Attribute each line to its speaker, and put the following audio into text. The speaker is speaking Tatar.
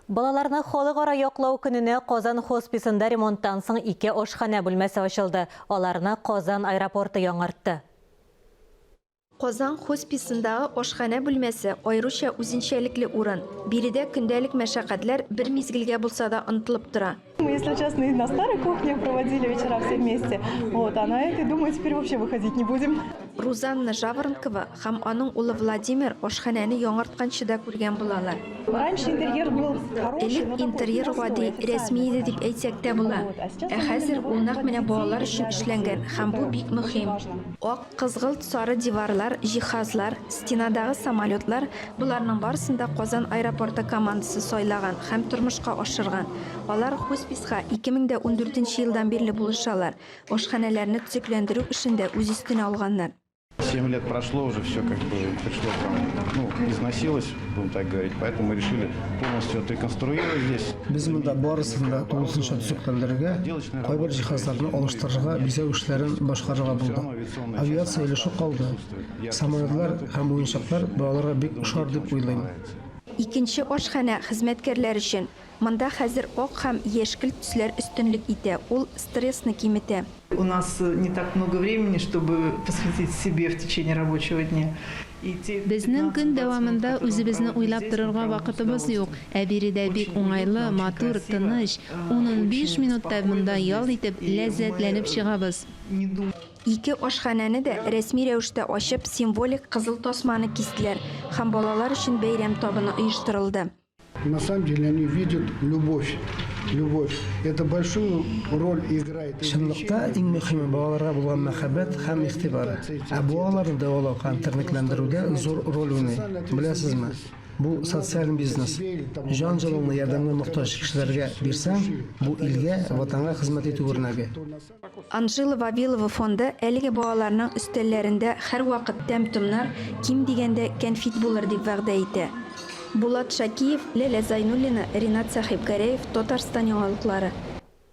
Speaker 1: Балаларны холыгара яклау күніне Qozan хосписында ремонттан соң 2 ошхана бүлмәсе ачылды. Аларны Qozan аэропорты яңартты.
Speaker 2: Qozan хосписындағы ошхана бүлмәсе айрыша үзенчәлекле урын. Биредә көндәлек мәшәкатьләр бер мизгелгә булса да онытылып тора.
Speaker 3: Мы, если честно, и на старой кухне проводили вечера все вместе. А на этой, думаю, теперь вообще выходить не будем.
Speaker 2: Рузанна Жаворонкова һәм аның улы Владимир ошхананы яңартканчыда күргән булалар.
Speaker 3: Раньше интерьер был хороший.
Speaker 2: Элек интерьер гади, рәсми иде дип әйтсәк тә була. Ә хәзер ул нәкъ менә балалар өчен эшләнгән һәм бу бик мөһим. Ак, кызгылт, сары диварлар, җиһазлар, стенадагы самолетлар буларның барысында Qozan аэропорты командасы сайлаган һәм тормышка ашырган. Алар хосписка 2014 елдан бирле булышалар. Ошханаларны төзекләндерү эшендә үз өстенә алганнар.
Speaker 4: 7 лет прошло, уже все как бы пришло износилось, будем так говорить, поэтому мы решили полностью отреконструировать здесь.
Speaker 5: Biz munda barısında toluşunca tüzükləndirəgə, qaybır cihazlarını alıştırığa, bizə işlərin başqarığa buldu. Aviasiya ilə şok qaldı. Samolyotlar həm oyuncaqlar buralara bik uşar dip uylayım.
Speaker 2: Икенче ошхана хезмәткәрләр өчен. Монда хәзер ак һәм яшькелт төсләр өстенлек итә. Ул стрессны киметә.
Speaker 6: У нас не так много времени, чтобы посвятить себе в течение рабочего дня.
Speaker 7: Безнең көн дәвамында үзебезне уйлап торырга вакытыбыз юк. Ә биредә бик уңайлы, матур, тыныч, 15 минутта монда ял итеп, ләззәтләнеп чыгабыз.
Speaker 2: Ике ошхананы да рәсми рәвештә ачып, символик кызыл тасманы кистеләр һәм балалар өчен бәйрәм табыны оештырылды.
Speaker 5: На самом деле они видят любовь. Любовь. Это большую роль играет. Шынлыкта иң мөһиме балаларга булган мәхәббәт һәм игътибар. Ә бу аларны дәвалау һәм тернекләндерүдә зур роль уйный. Беләсезме? Бу социаль бизнес. Җан-җанлы ярдәмгә мохтаҗ кешеләргә бирсәң, бу илгә, ватанга хезмәт итү үрнәге.
Speaker 2: Анжела Вавилова фонды әлеге балаларның өстәлләрендә һәрвакыт тәм-томнар, ким дигәндә конфет булыр дип вәгъдә итә. Булат Шакиев, Ләлә Зайнуллина, Ринат Сахибгареев, Татарстан яңалыклары.